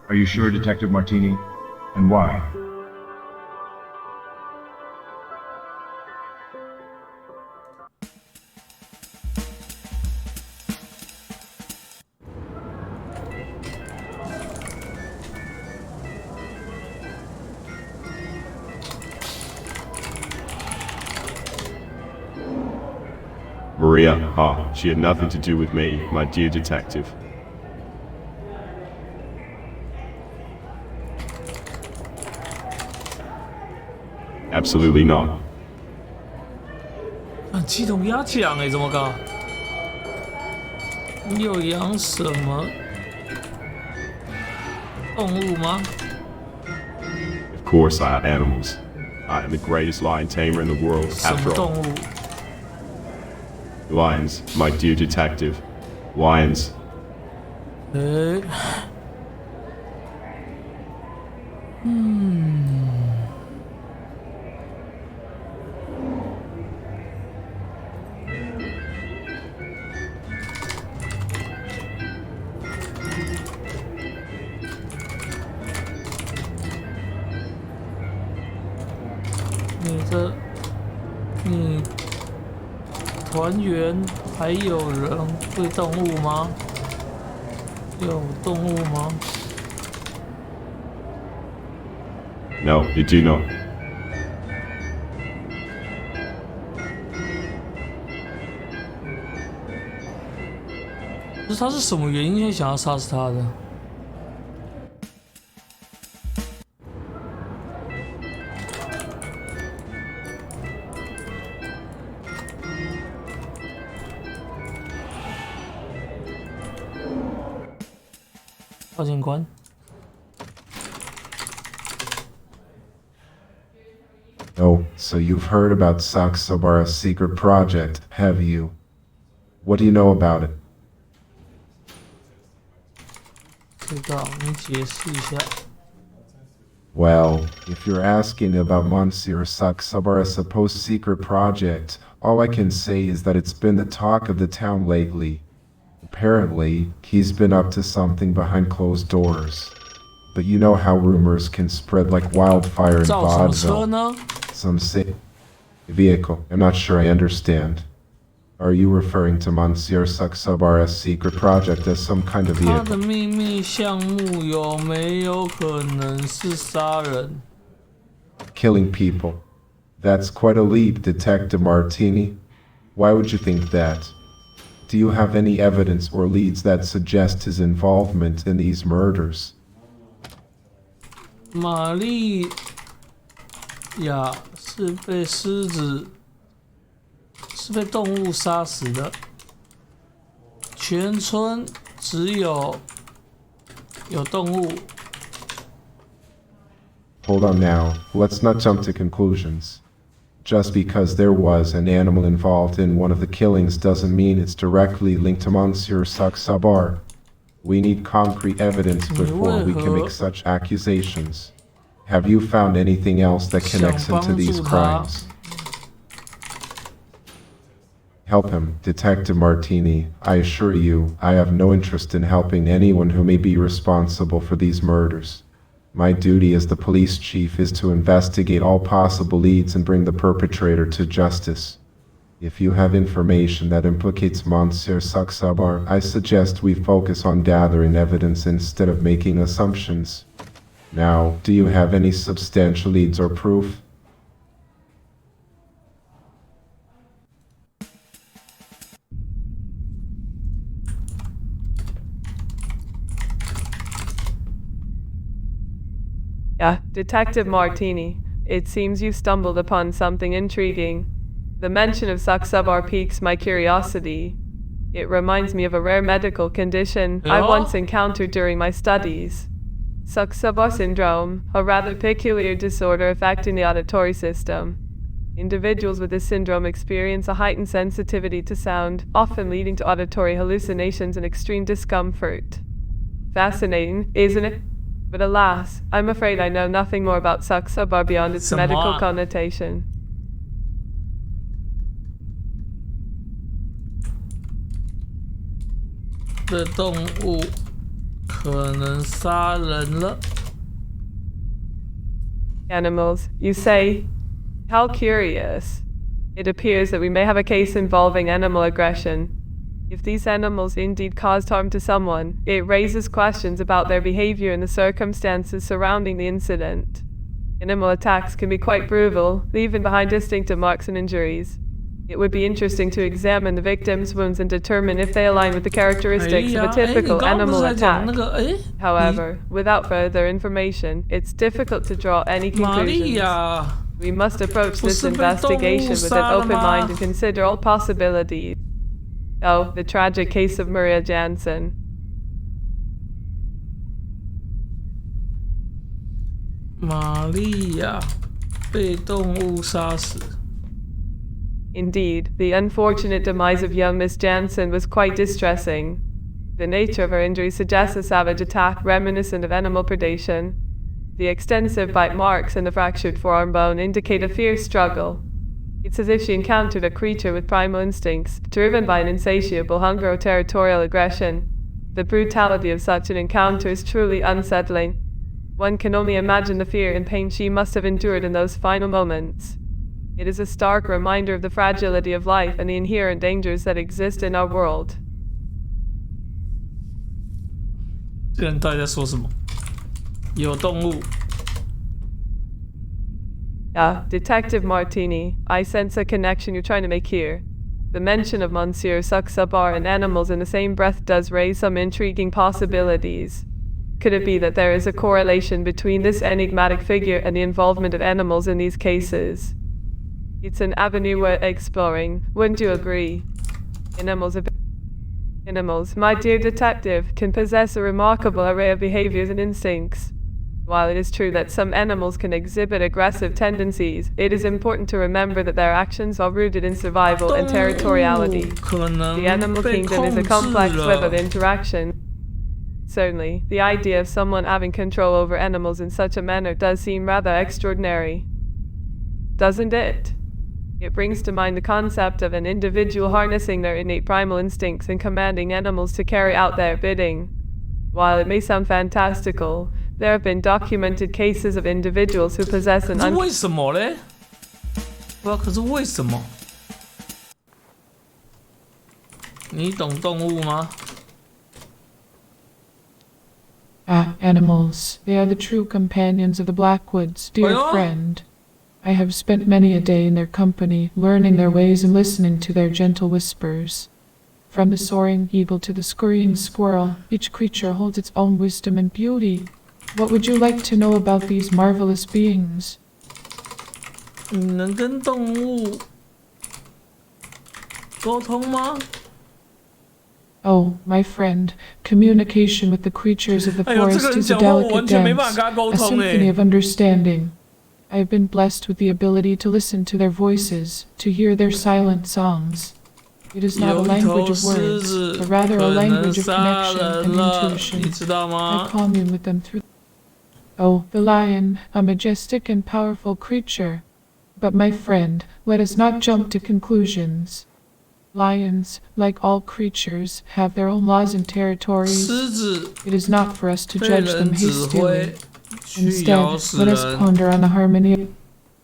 Are you sure, Detective Martini? And why? Maria, she had nothing to do with me, my dear detective. Absolutely not. 系统压强哎，怎么搞？你有养什么动物吗？ Of course I have animals. I am the greatest lion tamer in the world, 什么 after 动 all. 物？ Lions, my dear detective. Lions. 你团员还有人会动物吗？有动物吗？ No, you do not. 可是他是什么原因会想要杀死他的？报警官。Oh, so you've heard about Saksabara's secret project, have you? What do you know about it? 知道，你解释一下。Well, if you're asking about Monsieur Saksabara's supposed secret project, all I can say is that it's been the talk of the town lately. Apparently, he's been up to something behind closed doors. But you know how rumors can spread like wildfire in Vaudeville. Some say vehicle. I'm not sure I understand. Are you referring to Monsieur Saksabara's secret project as some kind of 他的 vehicle? 秘密项目有没有可能是杀人？ Killing people. That's quite a leap, Detective Martini. Why would you think that? Do you have any evidence or leads that suggest his involvement in these murders? 玛丽亚是被狮子，是被动物杀死的。全村只有动物。Hold on now, let's not jump to conclusions. Just because there was an animal involved in one of the killings doesn't mean it's directly linked to Monsieur Saksabar. We need concrete evidence before we can make such accusations. Have you found anything else that connects him to these crimes? Help him, Detective Martini. I assure you, I have no interest in helping anyone who may be responsible for these murders. My duty as the police chief is to investigate all possible leads and bring the perpetrator to justice. If you have information that implicates Monsieur Saksabar, I suggest we focus on gathering evidence instead of making assumptions. Now, do you have any substantial leads or proof? Yeah, Detective Martini, it seems you stumbled upon something intriguing. The mention of Saksabar piques my curiosity. It reminds me of a rare medical condition I once encountered during my studies. Saksabar syndrome, a rather peculiar disorder affecting the auditory system. Individuals with this syndrome experience a heightened sensitivity to sound, often leading to auditory hallucinations and extreme discomfort. Fascinating, isn't it? But alas, I'm afraid I know nothing more about Saksabar beyond its medical connotation. 的动物可能杀人了。 Animals, you say? How curious. It appears that we may have a case involving animal aggression. If these animals indeed caused harm to someone, it raises questions about their behavior and the circumstances surrounding the incident. Animal attacks can be quite brutal, leaving behind distinctive marks and injuries. It would be interesting to examine the victim's wounds and determine if they align with the characteristics of a typical animal attack. However, without further information, it's difficult to draw any conclusions. We must approach this investigation with an open mind and consider all possibilities. Oh, the tragic case of Maria Jansen. Maria 被动物杀死。 Indeed, the unfortunate demise of young Miss Jansen was quite distressing. The nature of her injury suggests a savage attack reminiscent of animal predation. The extensive bite marks and the fractured forearm bone indicate a fierce struggle. It's as if she encountered a creature with primal instincts, driven by an insatiable hunger or territorial aggression. The brutality of such an encounter is truly unsettling. One can only imagine the fear and pain she must have endured in those final moments. It is a stark reminder of the fragility of life and the inherent dangers that exist in our world. 这人到底在说什么？有动物。 Detective Martini, I sense a connection you're trying to make here. The mention of Monsieur Suxabar and animals in the same breath does raise some intriguing possibilities. Could it be that there is a correlation between this enigmatic figure and the involvement of animals in these cases? It's an avenue worth exploring, wouldn't you agree? Animals, my dear detective, can possess a remarkable array of behaviors and instincts. While it is true that some animals can exhibit aggressive tendencies, it is important to remember that their actions are rooted in survival and territoriality. The animal kingdom is a complex web of interaction. Certainly, the idea of someone having control over animals in such a manner does seem rather extraordinary. Doesn't it? It brings to mind the concept of an individual harnessing their innate primal instincts and commanding animals to carry out their bidding. While it may sound fantastical, there have been documented cases of individuals who possess an 为什么嘞？不知道，可是为什么？你懂动物吗？ Animals. They are the true companions of the Blackwoods, dear friend. I have spent many a day in their company, learning their ways and listening to their gentle whispers. From the soaring eagle to the scurrying squirrel, each creature holds its own wisdom and beauty. What would you like to know about these marvelous beings? 你能跟动物沟通吗？ Oh, my friend, communication with the creatures of the forest is a delicate dance, a symphony of understanding. I have been blessed with the ability to listen to their voices, to hear their silent songs. It is not a language of words, but rather a language of connection and intuition. I commune with them through... Oh, the lion, a majestic and powerful creature. But my friend, let us not jump to conclusions. Lions, like all creatures, have their own laws and territories. It is not for us to judge them hastily. Instead, let us ponder on the harmony of...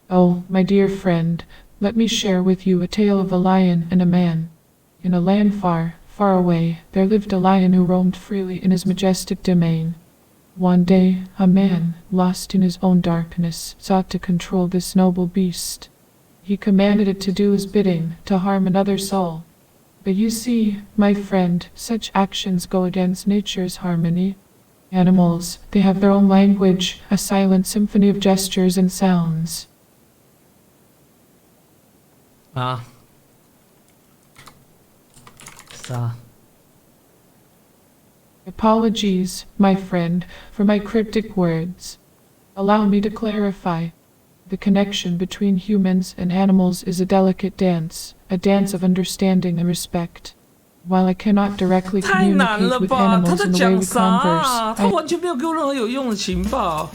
Oh, my dear friend, let me share with you a tale of a lion and a man. In a land far, far away, there lived a lion who roamed freely in his majestic domain. One day, a man, lost in his own darkness, sought to control this noble beast. He commanded it to do his bidding, to harm another soul. But you see, my friend, such actions go against nature's harmony. Animals, they have their own language, a silent symphony of gestures and sounds. Apologies, my friend, for my cryptic words. Allow me to clarify. The connection between humans and animals is a delicate dance, a dance of understanding and respect. While I cannot directly communicate with animals in the way we converse, 他完全没有给我任何有用的情报。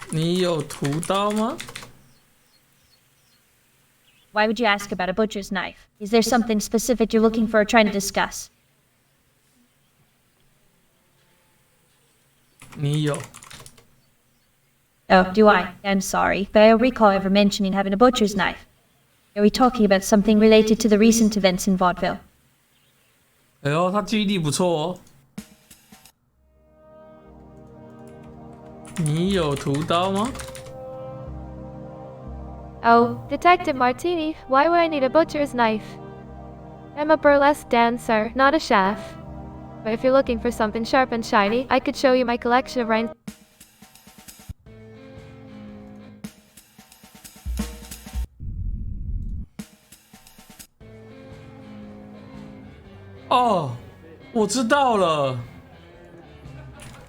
你有屠刀吗？ Why would you ask about a butcher's knife? Is there something specific you're looking for or trying to discuss? 你有。 Oh, do I? I'm sorry, but I don't recall ever mentioning having a butcher's knife. Are we talking about something related to the recent events in Vaudeville? 哎呦，他记忆力不错哦。你有屠刀吗？ Oh, Detective Martini, why would I need a butcher's knife? I'm a burlesque dancer, not a chef. But if you're looking for something sharp and shiny, I could show you my collection of rhinestones. 哦，我知道了，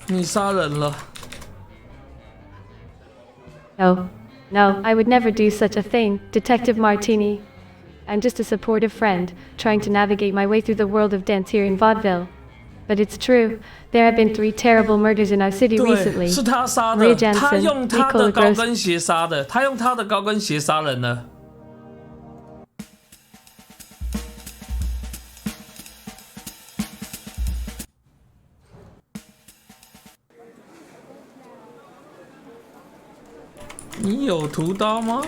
你杀人了。 No, no, I would never do such a thing, Detective Martini. I'm just a supportive friend, trying to navigate my way through the world of dance here in Vaudeville. But it's true, there have been 3 terrible murders in our city recently. 是他杀的， Maria Jansen, 他用他的 Nicola 高 Gross. 跟鞋杀的，他用他的高跟鞋杀人了。你有屠刀吗？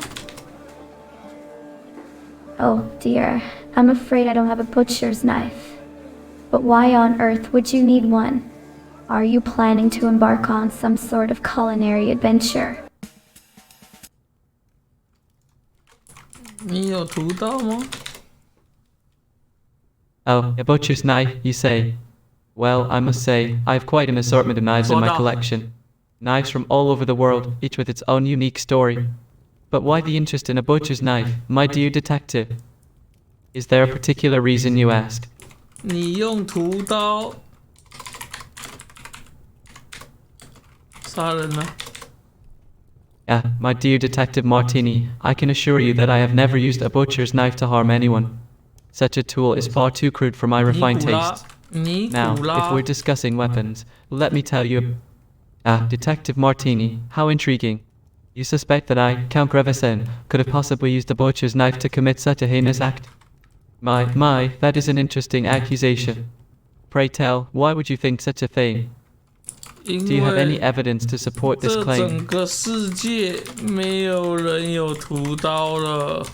Oh dear, I'm afraid I don't have a butcher's knife. But why on earth would you need one? Are you planning to embark on some sort of culinary adventure? 你有屠刀吗？ Oh, a butcher's knife, you say? Well, I must say, I have quite an assortment of knives in my collection. Knives from all over the world, each with its own unique story. But why the interest in a butcher's knife, my dear detective? Is there a particular reason, you ask? 你用屠刀杀人了？ Ah, my dear Detective Martini, I can assure you that I have never used a butcher's knife to harm anyone. Such a tool is far too crude for my refined taste. Now, if we're discussing weapons, let me tell you... Ah, Detective Martini, how intriguing. You suspect that I, Count Grevesen, could have possibly used a butcher's knife to commit such a heinous act? My, that is an interesting accusation. Pray tell, why would you think such a thing? Do you have any evidence to support this 这 claim? 整个世界没有人有屠刀了。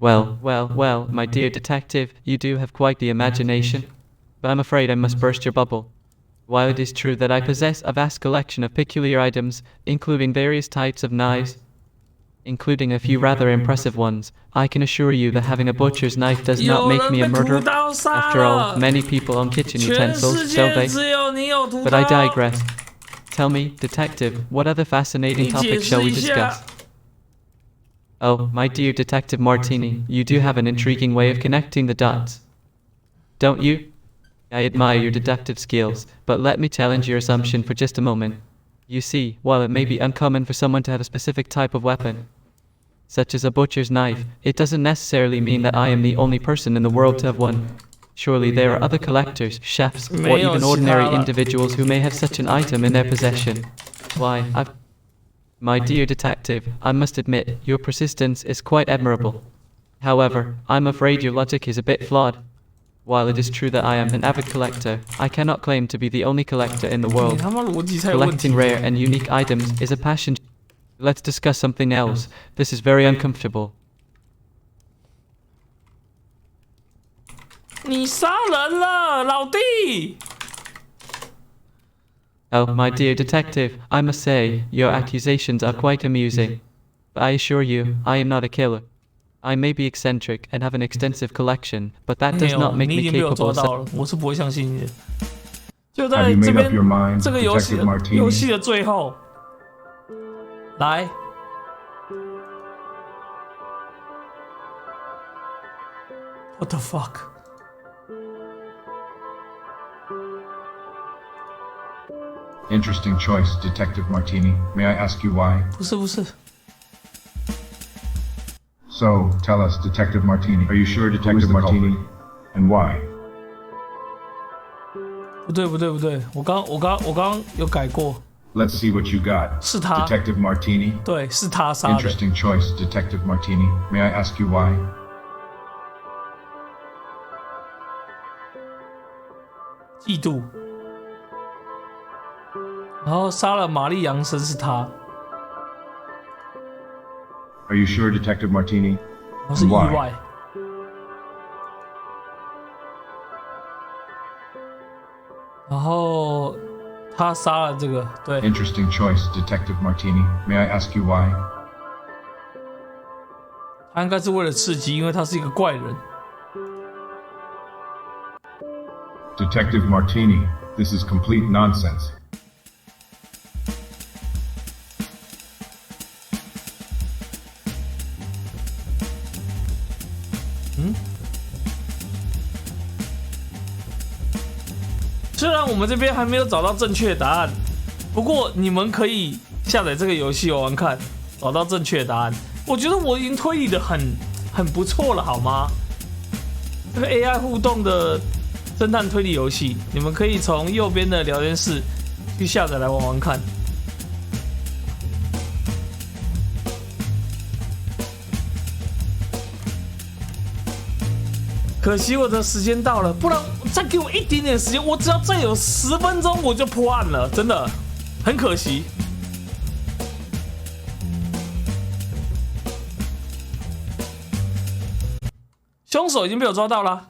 Well, my dear detective, you do have quite the imagination. But I'm afraid I must burst your bubble. While it is true that I possess a vast collection of peculiar items, including various types of knives, including a few rather impressive ones, I can assure you that having a butcher's knife does not make me a murderer. After all, many people own kitchen utensils, don't they? But I digress. Tell me, detective, what other fascinating topics shall we discuss? Oh, my dear Detective Martini, you do have an intriguing way of connecting the dots. Don't you? I admire your deductive skills, but let me challenge your assumption for just a moment. You see, while it may be uncommon for someone to have a specific type of weapon, such as a butcher's knife, it doesn't necessarily mean that I am the only person in the world to have one. Surely there are other collectors, chefs, or even ordinary individuals who may have such an item in their possession. Why, My dear detective, I must admit, your persistence is quite admirable. However, I'm afraid your logic is a bit flawed. While it is true that I am an avid collector, I cannot claim to be the only collector in the world. Collecting rare and unique items is a passion. Let's discuss something else. This is very uncomfortable. 你杀人了，老弟！ Oh, my dear detective, I must say, your accusations are quite amusing. But I assure you, I am not a killer. I may be eccentric and have an extensive collection, but that does not make me capable of... 我是不会相信你的。就在这边，这个游戏的最后，来。What the fuck? Interesting choice, Detective Martini. May I ask you why? 不是。 So, tell us, Detective Martini. Are you sure, Detective Martini? And why? 不对，我刚有改过。 Let's see what you got. 是他 Detective Martini? 对，是他杀的。 Interesting choice, Detective Martini. May I ask you why? 嫉妒。然后杀了玛丽杨森是他。 Are you sure, Detective Martini? 我是意外。然后他杀了这个，对。 Interesting choice, Detective Martini. May I ask you why? 他应该是为了刺激，因为他是一个怪人。 Detective Martini, this is complete nonsense. 虽然我们这边还没有找到正确答案，不过你们可以下载这个游戏玩玩看，找到正确答案。我觉得我已经推理的很不错了，好吗？这个 AI 互动的侦探推理游戏，你们可以从右边的聊天室去下载来玩玩看。可惜我的时间到了，不然再给我一点点时间，我只要再有10分钟我就破案了，真的很可惜。凶手已经被我抓到了。